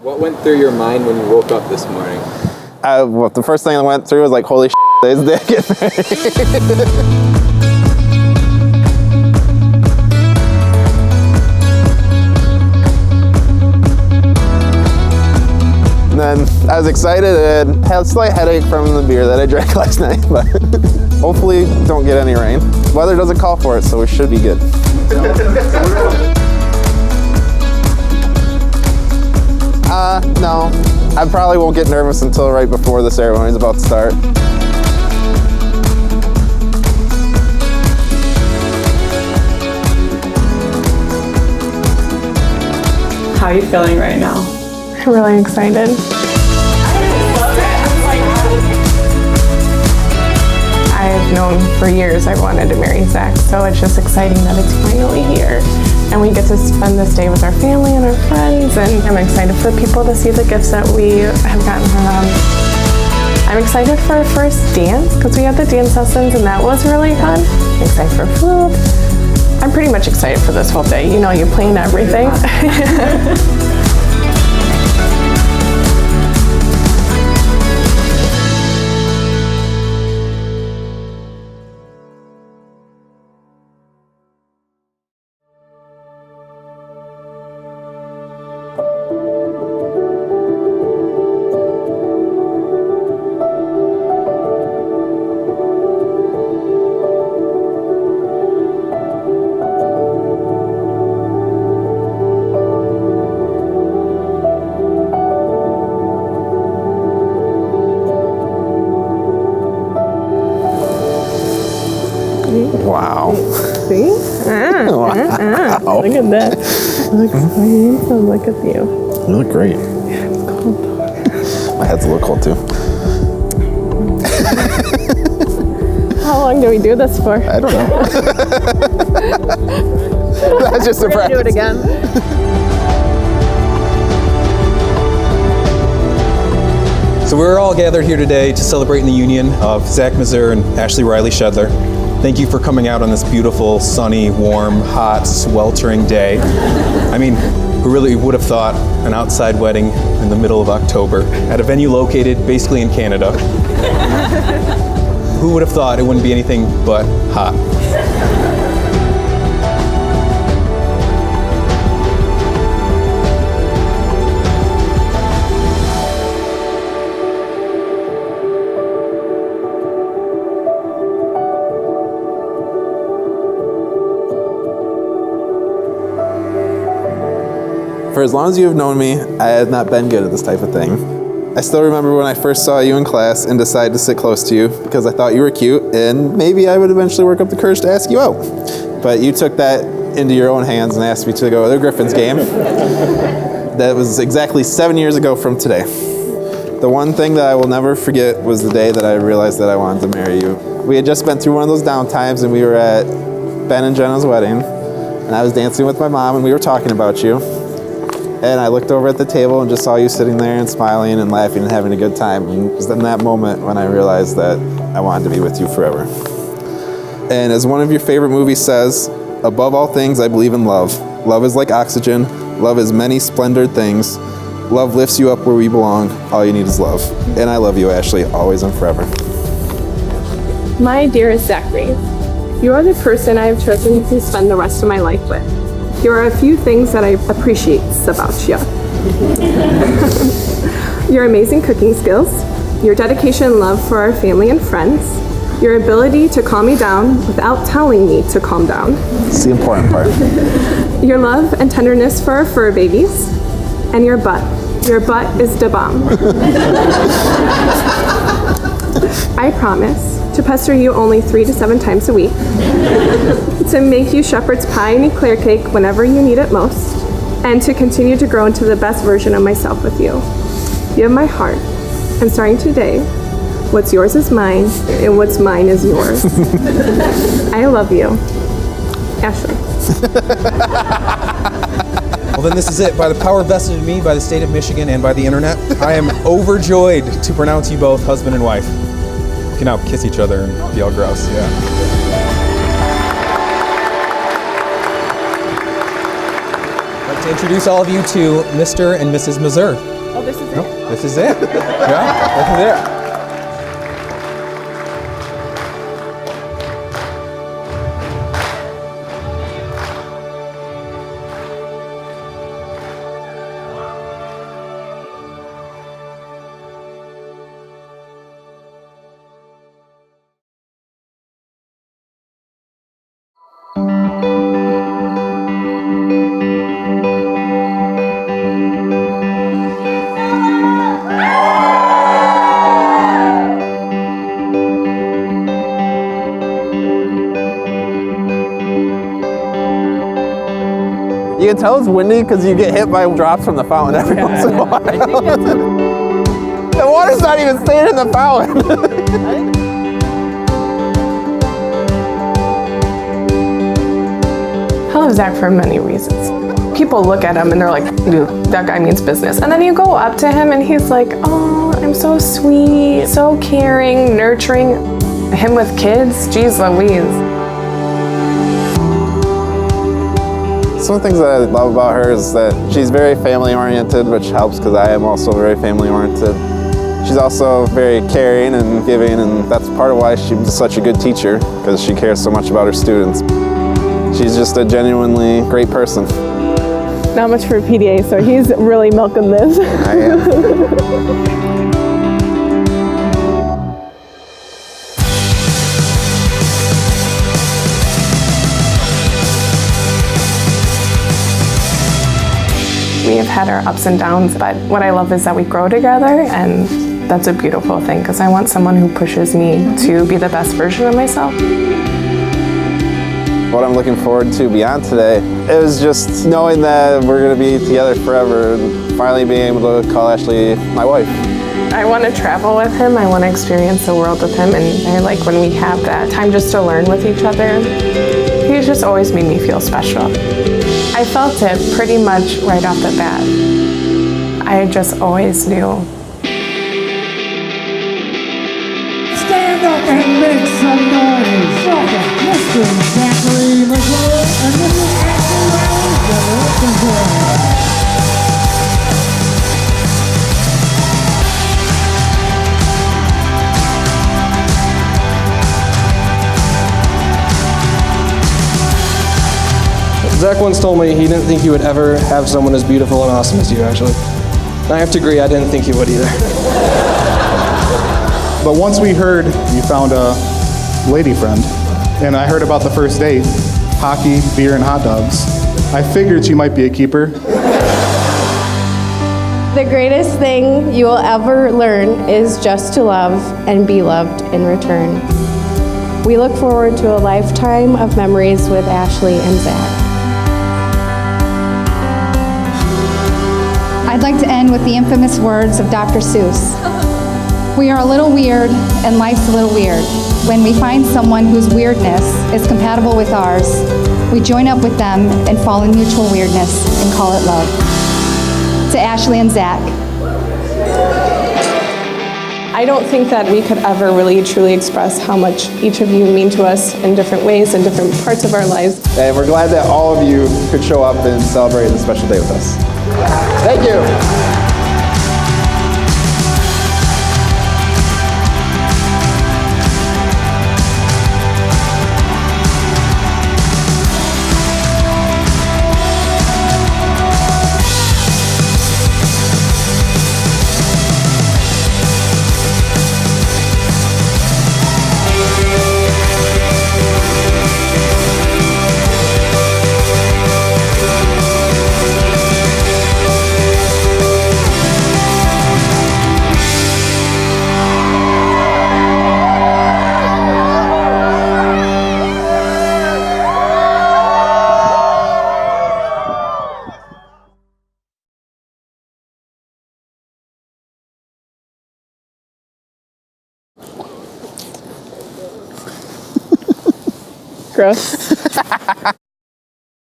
What went through your mind when you woke up this morning? Well, the first thing that went through was like, holy shit, today's the day I get married. And then I was excited and had a slight headache from the beer that I drank last night, but hopefully don't get any rain. Weather doesn't call for it, so we should be good. No, I probably won't get nervous until right before the ceremony is about to start. How are you feeling right now? I'm really excited. I've known for years I wanted to marry Zach, so it's just exciting that it's finally here. And we get to spend this day with our family and our friends, and I'm excited for people to see the gifts that we have gotten from them. I'm excited for our first dance, because we had the dance lessons and that was really fun. I'm excited for food. I'm pretty much excited for this whole day. You know, you plan everything. Wow. See? Wow. Look at that. Look handsome. Look at you. You look great. It's cold. My head's a little cold too. How long do we do this for? I don't know. That's just a surprise. Do it again. So we're all gathered here today to celebrate the union of Zach Mazur and Ashley Riley-Schedler. Thank you for coming out on this beautiful, sunny, warm, hot, sweltering day. I mean, who really would have thought an outside wedding in the middle of October at a venue located basically in Canada? Who would have thought it wouldn't be anything but hot? For as long as you have known me, I have not been good at this type of thing. I still remember when I first saw you in class and decided to sit close to you because I thought you were cute and maybe I would eventually work up the courage to ask you out. But you took that into your own hands and asked me to go to the Griffins game. That was exactly 7 years ago from today. The one thing that I will never forget was the day that I realized that I wanted to marry you. We had just been through one of those down times and we were at Ben and Jenna's wedding and I was dancing with my mom and we were talking about you. And I looked over at the table and just saw you sitting there and smiling and laughing and having a good time. And it was in that moment when I realized that I wanted to be with you forever. And as one of your favorite movies says, above all things, I believe in love. Love is like oxygen. Love is many splendid things. Love lifts you up where we belong. All you need is love. And I love you, Ashley, always and forever. My dearest Zachary, you are the person I have chosen to spend the rest of my life with. Here are a few things that I appreciate about you. Your amazing cooking skills, your dedication and love for our family and friends, your ability to calm me down without telling me to calm down. It's the important part. Your love and tenderness for our fur babies, and your butt. Your butt is da bomb. I promise to pester you only 3 to 7 times a week, to make you shepherd's pie and eclair cake whenever you need it most, and to continue to grow into the best version of myself with you. You have my heart, and starting today, what's yours is mine, and what's mine is yours. I love you. Ashley. Well, then this is it. By the power vested in me by the state of Michigan and by the internet, I am overjoyed to pronounce you both husband and wife. You can now kiss each other and be all gross, yeah. to introduce all of you to Mr. and Mrs. Mazur. Oh, this is it? This is it. Yeah, this is it. You can tell it's windy because you get hit by drops from the fountain every once in a while. The water's not even staying in the fountain. I love Zach for many reasons. People look at him and they're like, dude, that guy means business. And then you go up to him and he's like, oh, I'm so sweet, so caring, nurturing. Him with kids, geez Louise. Some of the things that I love about her is that she's very family-oriented, which helps because I am also very family-oriented. She's also very caring and giving, and that's part of why she's such a good teacher, because she cares so much about her students. She's just a genuinely great person. Not much for PDA, so he's really milking this. I am. We have had our ups and downs, but what I love is that we grow together, and that's a beautiful thing because I want someone who pushes me to be the best version of myself. What I'm looking forward to beyond today is just knowing that we're going to be together forever and finally being able to call Ashley my wife. I want to travel with him, I want to experience the world with him, and I like when we have that time just to learn with each other. He's just always made me feel special. I felt it pretty much right off the bat. I just always knew. Stand up and make some noise. Welcome, Mr. Zachary Mazur and Mrs. Ashley Riley-Schedler. Zach once told me he didn't think he would ever have someone as beautiful and awesome as you, actually. And I have to agree, I didn't think he would either. But once we heard you found a lady friend, and I heard about the first date, hockey, beer, and hot dogs, I figured you might be a keeper. The greatest thing you will ever learn is just to love and be loved in return. We look forward to a lifetime of memories with Ashley and Zach. I'd like to end with the infamous words of Dr. Seuss. We are a little weird, and life's a little weird. When we find someone whose weirdness is compatible with ours, we join up with them and fall in mutual weirdness and call it love. To Ashley and Zach. I don't think that we could ever really truly express how much each of you mean to us in different ways and different parts of our lives. And we're glad that all of you could show up and celebrate this special day with us. Thank you. Gross.